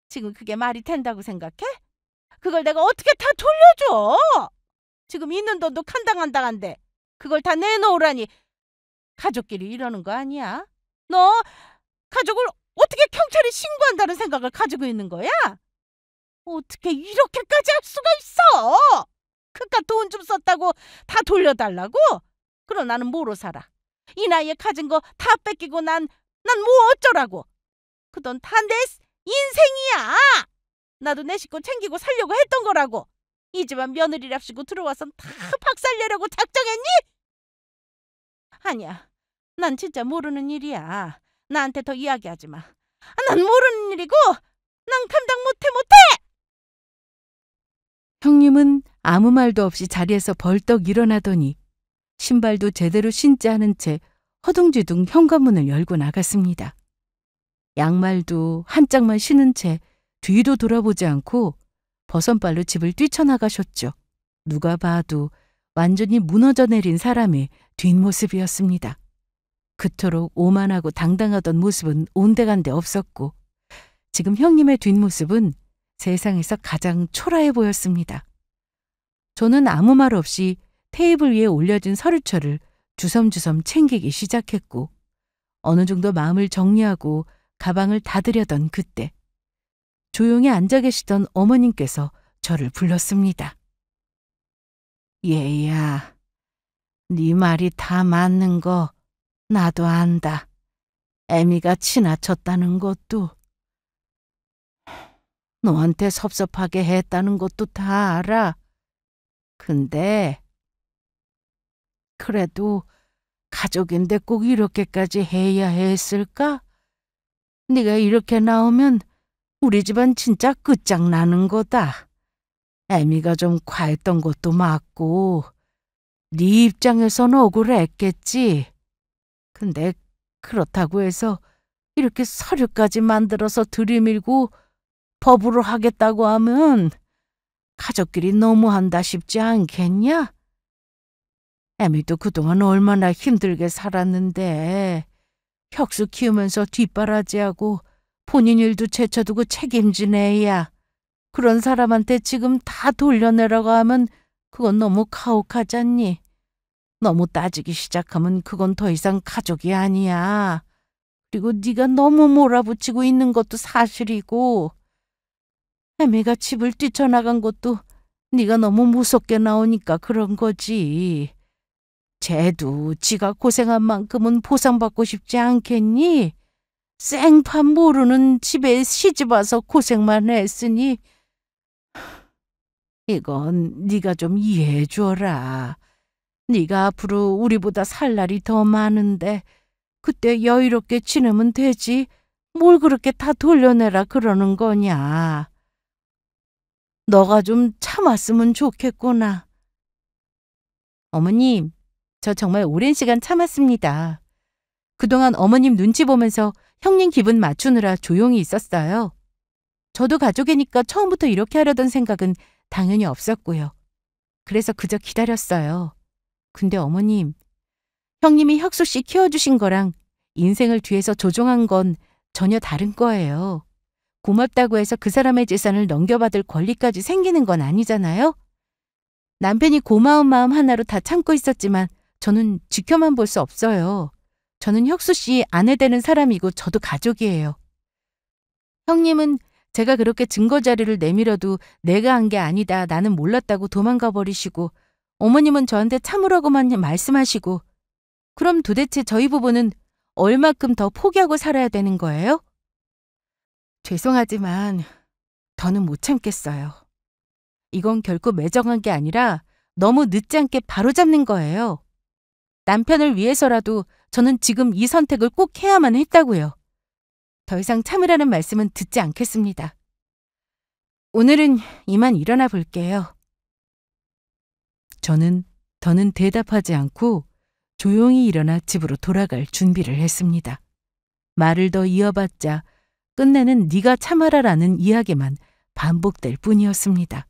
지금 그게 말이 된다고 생각해? 그걸 내가 어떻게 다 돌려줘? 지금 있는 돈도 칸당한당한데 그걸 다 내놓으라니. 가족끼리 이러는 거 아니야? 너 가족을 어떻게 경찰에 신고한다는 생각을 가지고 있는 거야? 어떻게 이렇게까지 할 수가 있어? 그깟 돈 좀 썼다고 다 돌려달라고? 그럼 나는 뭐로 살아? 이 나이에 가진 거 다 뺏기고 난 뭐 어쩌라고? 그 돈 다 내 인생이야. 나도 내 식구 챙기고 살려고 했던 거라고. 이 집안 며느리랍시고 들어와선 다 박살내려고 작정했니? 아니야. 난 진짜 모르는 일이야. 나한테 더 이야기하지 마. 난 모르는 일이고 난 감당 못해. 형님은 아무 말도 없이 자리에서 벌떡 일어나더니 신발도 제대로 신지 않은 채 허둥지둥 현관문을 열고 나갔습니다. 양말도 한 짝만 신은 채 뒤도 돌아보지 않고 버선발로 집을 뛰쳐나가셨죠. 누가 봐도 완전히 무너져 내린 사람의 뒷모습이었습니다. 그토록 오만하고 당당하던 모습은 온데간데 없었고 지금 형님의 뒷모습은 세상에서 가장 초라해 보였습니다. 저는 아무 말 없이 테이블 위에 올려진 서류철을 주섬주섬 챙기기 시작했고 어느 정도 마음을 정리하고 가방을 닫으려던 그때 조용히 앉아 계시던 어머님께서 저를 불렀습니다. 얘야, 네 말이 다 맞는 거 나도 안다. 애미가 지나쳤다는 것도 너한테 섭섭하게 했다는 것도 다 알아. 근데 그래도 가족인데 꼭 이렇게까지 해야 했을까? 네가 이렇게 나오면 우리 집안 진짜 끝장나는 거다. 애미가 좀 과했던 것도 맞고 네 입장에선 억울했겠지. 근데 그렇다고 해서 이렇게 서류까지 만들어서 들이밀고 법으로 하겠다고 하면 가족끼리 너무한다 싶지 않겠냐? 애미도 그동안 얼마나 힘들게 살았는데 혁수 키우면서 뒷바라지하고 본인 일도 제쳐두고 책임진 애야. 그런 사람한테 지금 다 돌려내라고 하면 그건 너무 가혹하잖니. 너무 따지기 시작하면 그건 더 이상 가족이 아니야. 그리고 네가 너무 몰아붙이고 있는 것도 사실이고 애미가 집을 뛰쳐나간 것도 네가 너무 무섭게 나오니까 그런 거지. 쟤도 지가 고생한 만큼은 보상받고 싶지 않겠니? 생판 모르는 집에 시집와서 고생만 했으니 이건 네가 좀 이해해 줘라. 네가 앞으로 우리보다 살 날이 더 많은데 그때 여유롭게 지내면 되지. 뭘 그렇게 다 돌려내라 그러는 거냐. 너가 좀 참았으면 좋겠구나. 어머님, 저 정말 오랜 시간 참았습니다. 그동안 어머님 눈치 보면서 형님 기분 맞추느라 조용히 있었어요. 저도 가족이니까 처음부터 이렇게 하려던 생각은 당연히 없었고요. 그래서 그저 기다렸어요. 근데 어머님, 형님이 혁수 씨 키워주신 거랑 인생을 뒤에서 조종한 건 전혀 다른 거예요. 고맙다고 해서 그 사람의 재산을 넘겨받을 권리까지 생기는 건 아니잖아요. 남편이 고마운 마음 하나로 다 참고 있었지만 저는 지켜만 볼 수 없어요. 저는 혁수 씨 아내 되는 사람이고 저도 가족이에요. 형님은 제가 그렇게 증거 자료를 내밀어도 내가 한 게 아니다, 나는 몰랐다고 도망가 버리시고 어머님은 저한테 참으라고만 말씀하시고 그럼 도대체 저희 부부는 얼마큼 더 포기하고 살아야 되는 거예요? 죄송하지만 더는 못 참겠어요. 이건 결코 매정한 게 아니라 너무 늦지 않게 바로잡는 거예요. 남편을 위해서라도 저는 지금 이 선택을 꼭 해야만 했다고요. 더 이상 참으라는 말씀은 듣지 않겠습니다. 오늘은 이만 일어나 볼게요. 저는 더는 대답하지 않고 조용히 일어나 집으로 돌아갈 준비를 했습니다. 말을 더 이어봤자 끝내는 네가 참아라라는 이야기만 반복될 뿐이었습니다.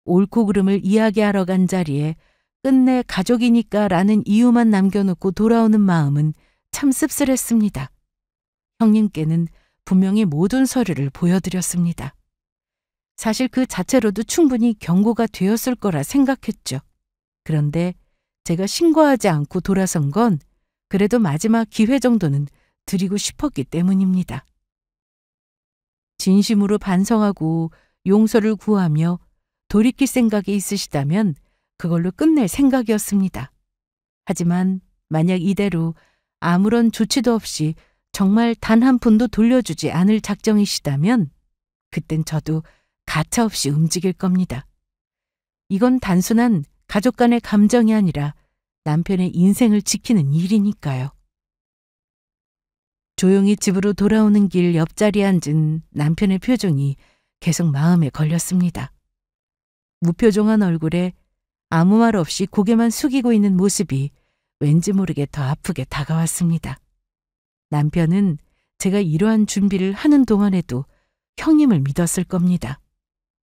옳고 그름을 이야기하러 간 자리에 끝내 가족이니까 라는 이유만 남겨놓고 돌아오는 마음은 참 씁쓸했습니다. 형님께는 분명히 모든 서류를 보여드렸습니다. 사실 그 자체로도 충분히 경고가 되었을 거라 생각했죠. 그런데 제가 신고하지 않고 돌아선 건 그래도 마지막 기회 정도는 드리고 싶었기 때문입니다. 진심으로 반성하고 용서를 구하며 돌이킬 생각이 있으시다면 그걸로 끝낼 생각이었습니다. 하지만 만약 이대로 아무런 조치도 없이 정말 단 한 푼도 돌려주지 않을 작정이시다면 그땐 저도 가차없이 움직일 겁니다. 이건 단순한 가족 간의 감정이 아니라 남편의 인생을 지키는 일이니까요. 조용히 집으로 돌아오는 길 옆자리에 앉은 남편의 표정이 계속 마음에 걸렸습니다. 무표정한 얼굴에 아무 말 없이 고개만 숙이고 있는 모습이 왠지 모르게 더 아프게 다가왔습니다. 남편은 제가 이러한 준비를 하는 동안에도 형님을 믿었을 겁니다.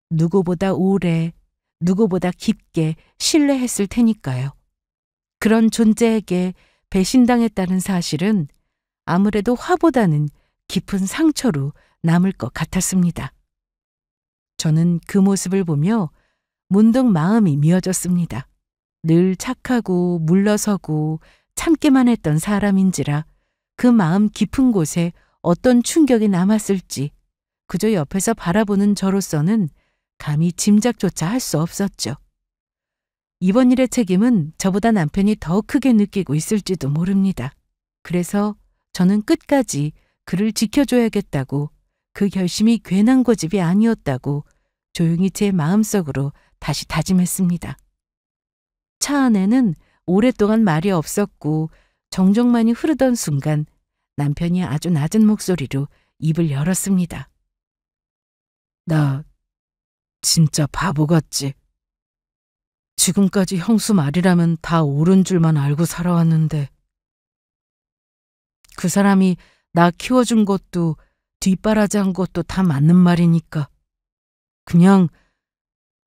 누구보다 오래, 누구보다 깊게 신뢰했을 테니까요. 그런 존재에게 배신당했다는 사실은 아무래도 화보다는 깊은 상처로 남을 것 같았습니다. 저는 그 모습을 보며 문득 마음이 미어졌습니다. 늘 착하고 물러서고 참기만 했던 사람인지라 그 마음 깊은 곳에 어떤 충격이 남았을지 그저 옆에서 바라보는 저로서는 감히 짐작조차 할 수 없었죠. 이번 일의 책임은 저보다 남편이 더 크게 느끼고 있을지도 모릅니다. 그래서 저는 끝까지 그를 지켜줘야겠다고, 그 결심이 괜한 고집이 아니었다고 조용히 제 마음속으로 다시 다짐했습니다. 차 안에는 오랫동안 말이 없었고 정적만이 흐르던 순간 남편이 아주 낮은 목소리로 입을 열었습니다. 나 진짜 바보 같지? 지금까지 형수 말이라면 다 옳은 줄만 알고 살아왔는데 그 사람이 나 키워준 것도 뒷바라지한 것도 다 맞는 말이니까 그냥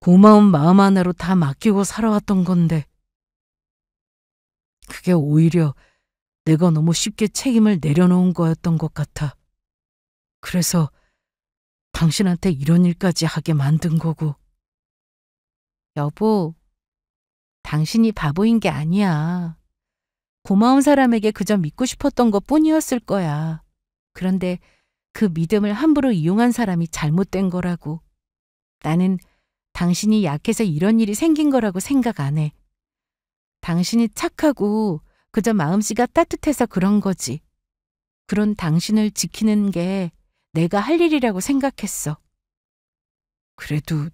고마운 마음 하나로 다 맡기고 살아왔던 건데 그게 오히려 내가 너무 쉽게 책임을 내려놓은 거였던 것 같아. 그래서 당신한테 이런 일까지 하게 만든 거고. 여보, 당신이 바보인 게 아니야. 고마운 사람에게 그저 믿고 싶었던 것 뿐이었을 거야. 그런데 그 믿음을 함부로 이용한 사람이 잘못된 거라고. 나는 당신이 약해서 이런 일이 생긴 거라고 생각 안 해. 당신이 착하고 그저 마음씨가 따뜻해서 그런 거지. 그런 당신을 지키는 게 내가 할 일이라고 생각했어. 그래도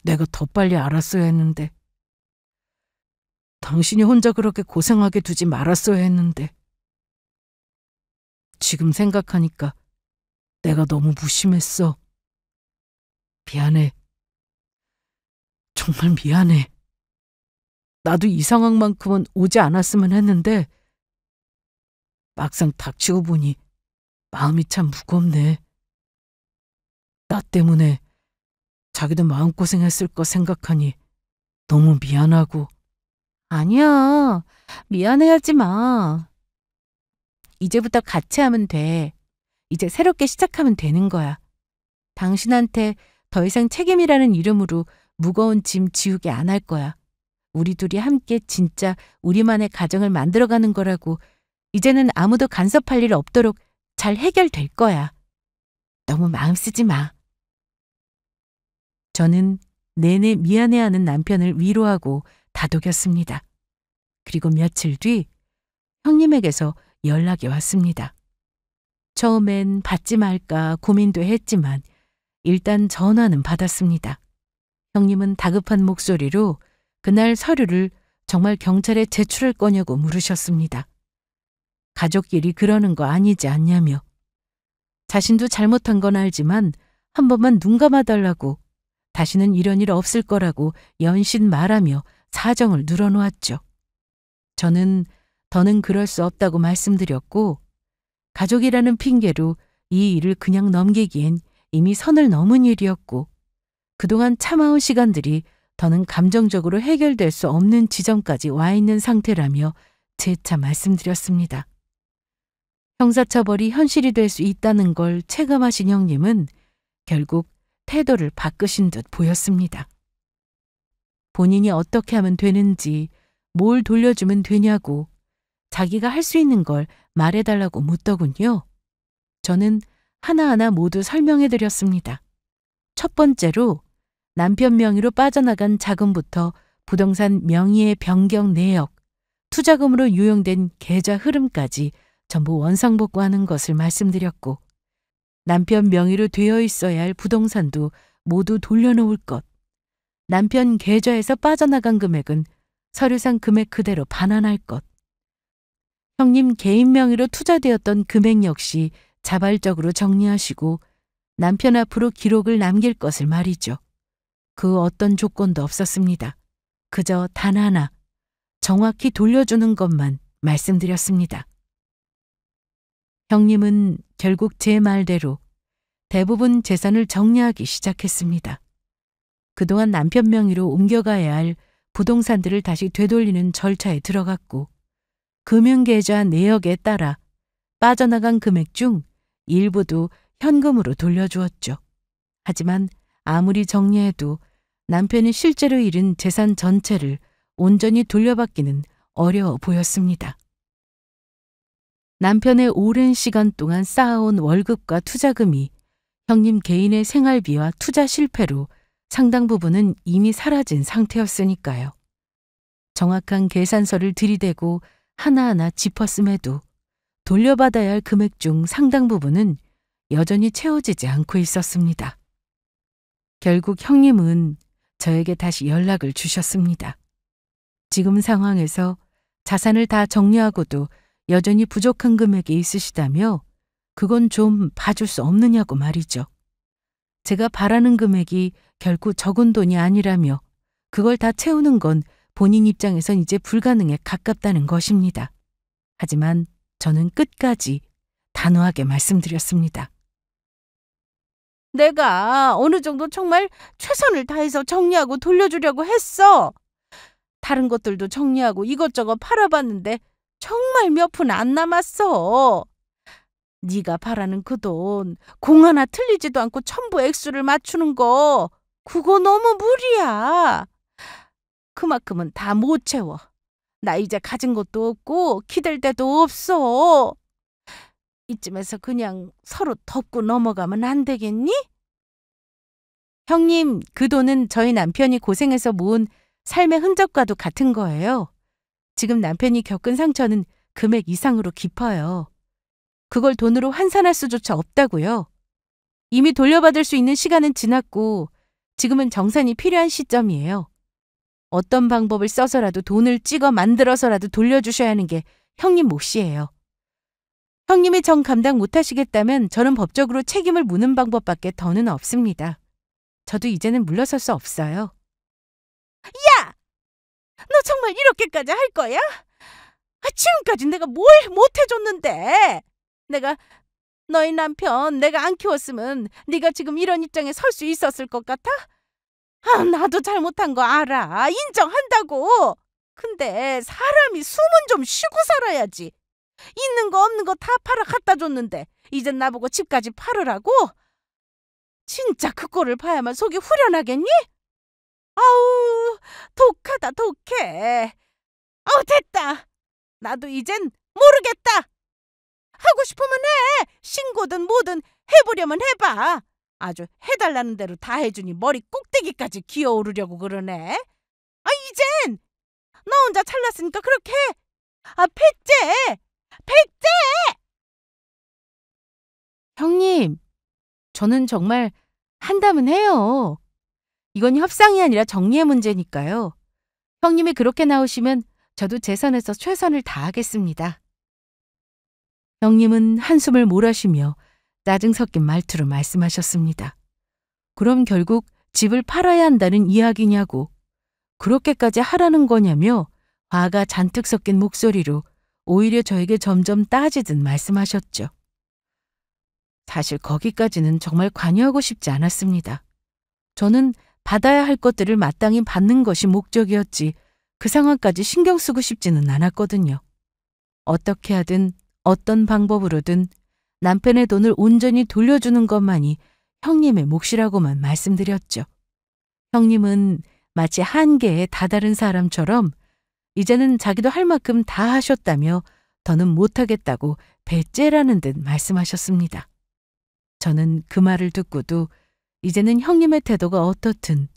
내가 더 빨리 알았어야 했는데. 당신이 혼자 그렇게 고생하게 두지 말았어야 했는데. 지금 생각하니까 내가 너무 무심했어. 미안해. 정말 미안해. 나도 이 상황만큼은 오지 않았으면 했는데 막상 닥치고 보니 마음이 참 무겁네. 나 때문에 자기도 마음고생했을 거 생각하니 너무 미안하고. 아니야, 미안해하지 마. 이제부터 같이 하면 돼. 이제 새롭게 시작하면 되는 거야. 당신한테 더 이상 책임이라는 이름으로 무거운 짐 지우게 안 할 거야. 우리 둘이 함께 진짜 우리만의 가정을 만들어가는 거라고. 이제는 아무도 간섭할 일 없도록 잘 해결될 거야. 너무 마음 쓰지 마. 저는 내내 미안해하는 남편을 위로하고 다독였습니다. 그리고 며칠 뒤 형님에게서 연락이 왔습니다. 처음엔 받지 말까 고민도 했지만 일단 전화는 받았습니다. 형님은 다급한 목소리로 그날 서류를 정말 경찰에 제출할 거냐고 물으셨습니다. 가족끼리 그러는 거 아니지 않냐며. 자신도 잘못한 건 알지만 한 번만 눈 감아달라고, 다시는 이런 일 없을 거라고 연신 말하며 사정을 늘어놓았죠. 저는 더는 그럴 수 없다고 말씀드렸고, 가족이라는 핑계로 이 일을 그냥 넘기기엔 이미 선을 넘은 일이었고, 그동안 참아온 시간들이 더는 감정적으로 해결될 수 없는 지점까지 와 있는 상태라며 재차 말씀드렸습니다. 형사처벌이 현실이 될 수 있다는 걸 체감하신 형님은 결국 태도를 바꾸신 듯 보였습니다. 본인이 어떻게 하면 되는지, 뭘 돌려주면 되냐고 자기가 할 수 있는 걸 말해달라고 묻더군요. 저는 하나하나 모두 설명해드렸습니다. 첫 번째로 남편 명의로 빠져나간 자금부터 부동산 명의의 변경 내역, 투자금으로 유용된 계좌 흐름까지 전부 원상복구하는 것을 말씀드렸고, 남편 명의로 되어 있어야 할 부동산도 모두 돌려놓을 것, 남편 계좌에서 빠져나간 금액은 서류상 금액 그대로 반환할 것, 형님 개인 명의로 투자되었던 금액 역시 자발적으로 정리하시고 남편 앞으로 기록을 남길 것을 말이죠. 그 어떤 조건도 없었습니다. 그저 단 하나, 정확히 돌려주는 것만 말씀드렸습니다. 형님은 결국 제 말대로 대부분 재산을 정리하기 시작했습니다. 그동안 남편 명의로 옮겨가야 할 부동산들을 다시 되돌리는 절차에 들어갔고, 금융계좌 내역에 따라 빠져나간 금액 중 일부도 현금으로 돌려주었죠. 하지만 아무리 정리해도 남편이 실제로 잃은 재산 전체를 온전히 돌려받기는 어려워 보였습니다. 남편의 오랜 시간 동안 쌓아온 월급과 투자금이 형님 개인의 생활비와 투자 실패로 상당 부분은 이미 사라진 상태였으니까요. 정확한 계산서를 들이대고 하나하나 짚었음에도 돌려받아야 할 금액 중 상당 부분은 여전히 채워지지 않고 있었습니다. 결국 형님은 저에게 다시 연락을 주셨습니다. 지금 상황에서 자산을 다 정리하고도 여전히 부족한 금액이 있으시다며 그건 좀 봐줄 수 없느냐고 말이죠. 제가 바라는 금액이 결코 적은 돈이 아니라며 그걸 다 채우는 건 본인 입장에선 이제 불가능에 가깝다는 것입니다. 하지만 저는 끝까지 단호하게 말씀드렸습니다. 내가 어느 정도 정말 최선을 다해서 정리하고 돌려주려고 했어. 다른 것들도 정리하고 이것저것 팔아봤는데 정말 몇 푼 안 남았어. 네가 바라는 그 돈, 공 하나 틀리지도 않고 전부 액수를 맞추는 거, 그거 너무 무리야. 그만큼은 다 못 채워. 나 이제 가진 것도 없고 기댈 데도 없어. 이쯤에서 그냥 서로 덮고 넘어가면 안 되겠니? 형님, 그 돈은 저희 남편이 고생해서 모은 삶의 흔적과도 같은 거예요. 지금 남편이 겪은 상처는 금액 이상으로 깊어요. 그걸 돈으로 환산할 수조차 없다고요. 이미 돌려받을 수 있는 시간은 지났고 지금은 정산이 필요한 시점이에요. 어떤 방법을 써서라도 돈을 찍어 만들어서라도 돌려주셔야 하는 게 형님 몫이에요. 형님이 정 감당 못하시겠다면 저는 법적으로 책임을 묻는 방법밖에 더는 없습니다. 저도 이제는 물러설 수 없어요. 야! 너 정말 이렇게까지 할 거야? 지금까지 내가 뭘 못해줬는데. 내가 너희 남편 내가 안 키웠으면 네가 지금 이런 입장에 설 수 있었을 것 같아? 나도 잘못한 거 알아. 인정한다고. 근데 사람이 숨은 좀 쉬고 살아야지. 있는 거 없는 거 다 팔아 갖다 줬는데 이젠 나보고 집까지 팔으라고? 진짜 그 꼴을 봐야만 속이 후련하겠니? 아우, 독하다 독해. 됐다. 나도 이젠 모르겠다. 하고 싶으면 해. 신고든 뭐든 해보려면 해봐. 아주 해달라는 대로 다 해주니 머리 꼭대기까지 기어오르려고 그러네. 이젠 너 혼자 잘났으니까 그렇게 해. 백제! 백제! 형님, 저는 정말 한다면 해요. 이건 협상이 아니라 정리의 문제니까요. 형님이 그렇게 나오시면 저도 제 선에서 최선을 다하겠습니다. 형님은 한숨을 몰아쉬며 짜증 섞인 말투로 말씀하셨습니다. 그럼 결국 집을 팔아야 한다는 이야기냐고, 그렇게까지 하라는 거냐며 화가 잔뜩 섞인 목소리로 오히려 저에게 점점 따지듯 말씀하셨죠. 사실 거기까지는 정말 관여하고 싶지 않았습니다. 저는 받아야 할 것들을 마땅히 받는 것이 목적이었지 그 상황까지 신경 쓰고 싶지는 않았거든요. 어떻게 하든 어떤 방법으로든 남편의 돈을 온전히 돌려주는 것만이 형님의 몫이라고만 말씀드렸죠. 형님은 마치 한계에 다다른 사람처럼 이제는 자기도 할 만큼 다 하셨다며 더는 못하겠다고 배째라는 듯 말씀하셨습니다. 저는 그 말을 듣고도 이제는 형님의 태도가 어떻든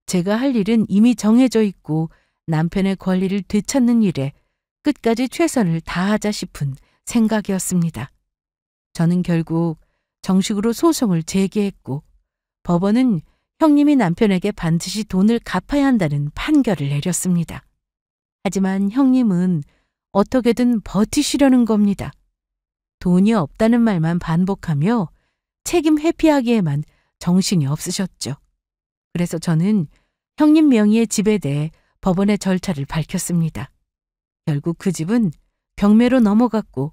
제가 할 일은 이미 정해져 있고 남편의 권리를 되찾는 일에 끝까지 최선을 다하자 싶은 생각이었습니다. 저는 결국 정식으로 소송을 제기했고 법원은 형님이 남편에게 반드시 돈을 갚아야 한다는 판결을 내렸습니다. 하지만 형님은 어떻게든 버티시려는 겁니다. 돈이 없다는 말만 반복하며 책임 회피하기에만 정신이 없으셨죠. 그래서 저는 형님 명의의 집에 대해 법원의 절차를 밝혔습니다. 결국 그 집은 경매로 넘어갔고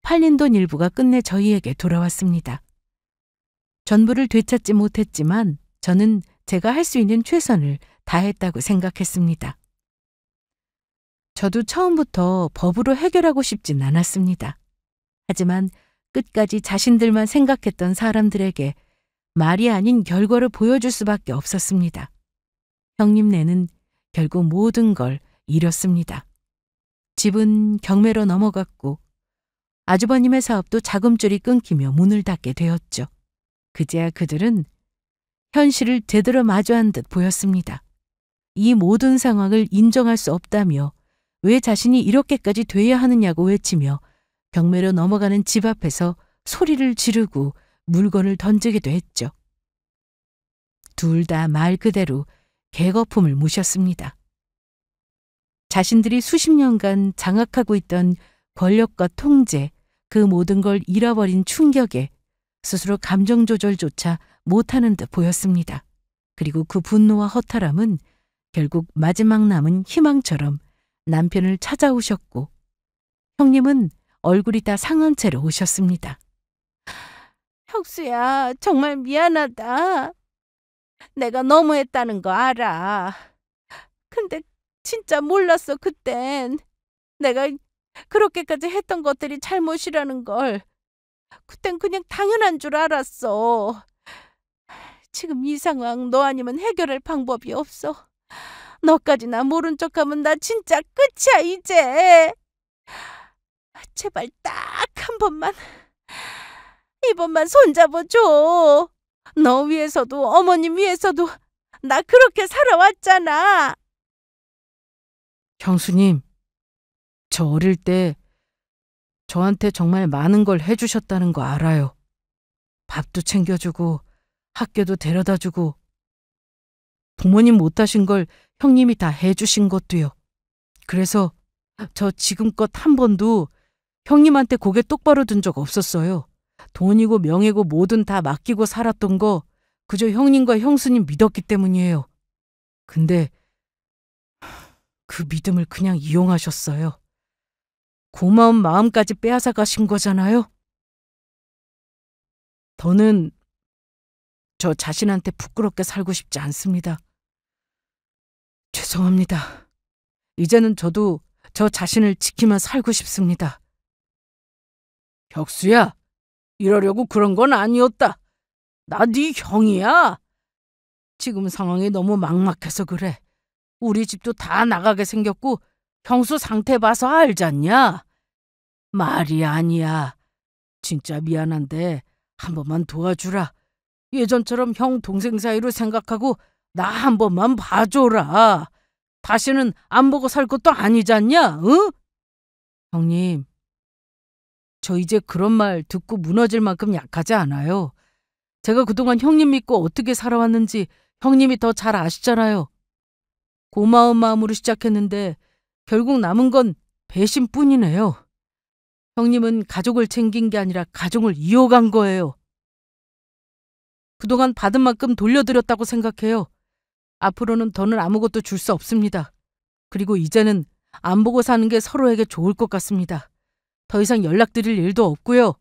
팔린 돈 일부가 끝내 저희에게 돌아왔습니다. 전부를 되찾지 못했지만 저는 제가 할 수 있는 최선을 다했다고 생각했습니다. 저도 처음부터 법으로 해결하고 싶진 않았습니다. 하지만 끝까지 자신들만 생각했던 사람들에게 말이 아닌 결과를 보여줄 수밖에 없었습니다. 형님네는 결국 모든 걸 잃었습니다. 집은 경매로 넘어갔고 아주버님의 사업도 자금줄이 끊기며 문을 닫게 되었죠. 그제야 그들은 현실을 제대로 마주한 듯 보였습니다. 이 모든 상황을 인정할 수 없다며 왜 자신이 이렇게까지 돼야 하느냐고 외치며 경매로 넘어가는 집 앞에서 소리를 지르고 물건을 던지기도 했죠. 둘 다 말 그대로 개거품을 무셨습니다. 자신들이 수십 년간 장악하고 있던 권력과 통제, 그 모든 걸 잃어버린 충격에 스스로 감정 조절조차 못하는 듯 보였습니다. 그리고 그 분노와 허탈함은 결국 마지막 남은 희망처럼 남편을 찾아오셨고 형님은 얼굴이 다 상한 채로 오셨습니다. 혁수야, 정말 미안하다. 내가 너무했다는 거 알아. 근데 진짜 몰랐어, 그땐. 내가 그렇게까지 했던 것들이 잘못이라는 걸. 그땐 그냥 당연한 줄 알았어. 지금 이 상황 너 아니면 해결할 방법이 없어. 너까지 나 모른 척하면 나 진짜 끝이야, 이제. 제발 딱 한 번만, 이번만 손잡아줘. 너 위해서도 어머님 위해서도 나 그렇게 살아왔잖아. 형수님, 저 어릴 때 저한테 정말 많은 걸 해주셨다는 거 알아요. 밥도 챙겨주고 학교도 데려다주고 부모님 못하신 걸 형님이 다 해주신 것도요. 그래서 저 지금껏 한 번도 형님한테 고개 똑바로 든 적 없었어요. 돈이고 명예고 뭐든 다 맡기고 살았던 거 그저 형님과 형수님 믿었기 때문이에요. 근데 그 믿음을 그냥 이용하셨어요. 고마운 마음까지 빼앗아 가신 거잖아요. 더는 저 자신한테 부끄럽게 살고 싶지 않습니다. 죄송합니다. 이제는 저도 저 자신을 지키며 살고 싶습니다. 혁수야, 이러려고 그런 건 아니었다. 나 네 형이야. 지금 상황이 너무 막막해서 그래. 우리 집도 다 나가게 생겼고 형수 상태 봐서 알잖냐. 말이 아니야. 진짜 미안한데 한 번만 도와주라. 예전처럼 형 동생 사이로 생각하고 나 한 번만 봐줘라. 다시는 안 보고 살 것도 아니잖냐, 응? 형님, 저 이제 그런 말 듣고 무너질 만큼 약하지 않아요. 제가 그동안 형님 믿고 어떻게 살아왔는지 형님이 더 잘 아시잖아요. 고마운 마음으로 시작했는데 결국 남은 건 배신뿐이네요. 형님은 가족을 챙긴 게 아니라 가족을 이어간 거예요. 그동안 받은 만큼 돌려드렸다고 생각해요. 앞으로는 더는 아무것도 줄 수 없습니다. 그리고 이제는 안 보고 사는 게 서로에게 좋을 것 같습니다. 더 이상 연락드릴 일도 없고요.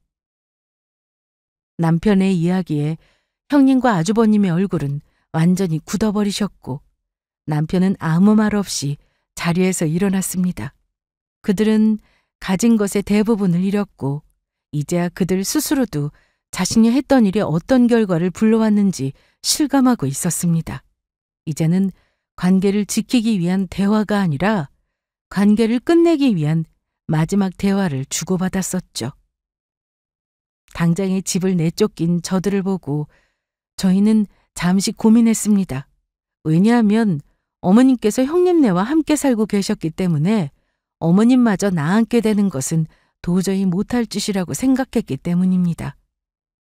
남편의 이야기에 형님과 아주버님의 얼굴은 완전히 굳어버리셨고 남편은 아무 말 없이 자리에서 일어났습니다. 그들은 가진 것의 대부분을 잃었고 이제야 그들 스스로도 자신이 했던 일이 어떤 결과를 불러왔는지 실감하고 있었습니다. 이제는 관계를 지키기 위한 대화가 아니라 관계를 끝내기 위한 마지막 대화를 주고받았었죠. 당장에 집을 내쫓긴 저들을 보고 저희는 잠시 고민했습니다. 왜냐하면 어머님께서 형님네와 함께 살고 계셨기 때문에 어머님마저 나앉게 되는 것은 도저히 못할 짓이라고 생각했기 때문입니다.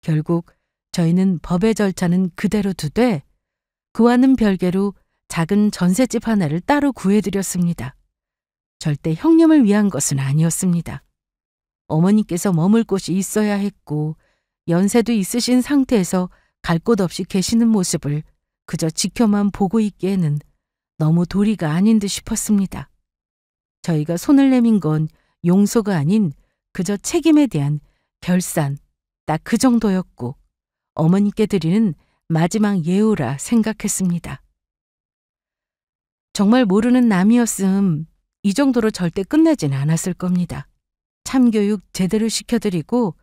결국 저희는 법의 절차는 그대로 두되 그와는 별개로 작은 전셋집 하나를 따로 구해드렸습니다. 절대 형님을 위한 것은 아니었습니다. 어머니께서 머물 곳이 있어야 했고 연세도 있으신 상태에서 갈 곳 없이 계시는 모습을 그저 지켜만 보고 있기에는 너무 도리가 아닌 듯 싶었습니다. 저희가 손을 내민 건 용서가 아닌 그저 책임에 대한 결산, 딱 그 정도였고 어머니께 드리는 마지막 예우라 생각했습니다. 정말 모르는 남이었음 이 정도로 절대 끝내진 않았을 겁니다. 참교육 제대로 시켜드리고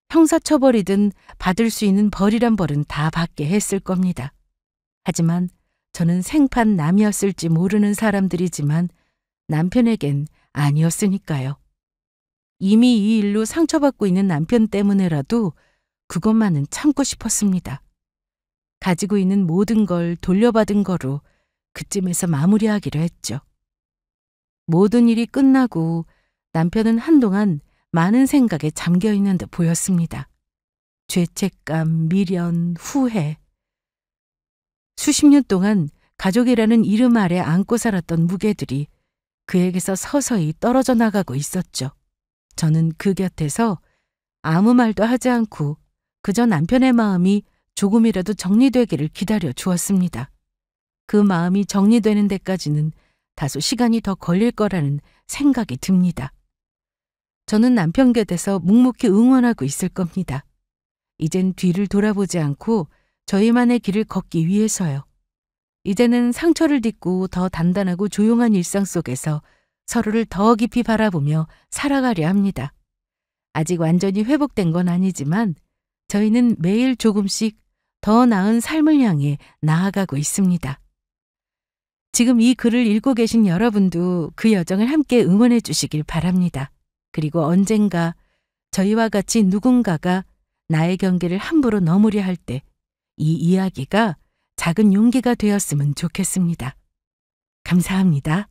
형사처벌이든 받을 수 있는 벌이란 벌은 다 받게 했을 겁니다. 하지만 저는 생판 남이었을지 모르는 사람들이지만 남편에겐 아니었으니까요. 이미 이 일로 상처받고 있는 남편 때문에라도 그것만은 참고 싶었습니다. 가지고 있는 모든 걸 돌려받은 거로 그쯤에서 마무리하기로 했죠. 모든 일이 끝나고 남편은 한동안 많은 생각에 잠겨 있는 듯 보였습니다. 죄책감, 미련, 후회. 수십 년 동안 가족이라는 이름 아래 안고 살았던 무게들이 그에게서 서서히 떨어져 나가고 있었죠. 저는 그 곁에서 아무 말도 하지 않고 그저 남편의 마음이 조금이라도 정리되기를 기다려 주었습니다. 그 마음이 정리되는 데까지는 다소 시간이 더 걸릴 거라는 생각이 듭니다. 저는 남편 곁에서 묵묵히 응원하고 있을 겁니다. 이젠 뒤를 돌아보지 않고 저희만의 길을 걷기 위해서요. 이제는 상처를 딛고 더 단단하고 조용한 일상 속에서 서로를 더 깊이 바라보며 살아가려 합니다. 아직 완전히 회복된 건 아니지만 저희는 매일 조금씩 더 나은 삶을 향해 나아가고 있습니다. 지금 이 글을 읽고 계신 여러분도 그 여정을 함께 응원해 주시길 바랍니다. 그리고 언젠가 저희와 같이 누군가가 나의 경계를 함부로 넘으려 할 때 이 이야기가 작은 용기가 되었으면 좋겠습니다. 감사합니다.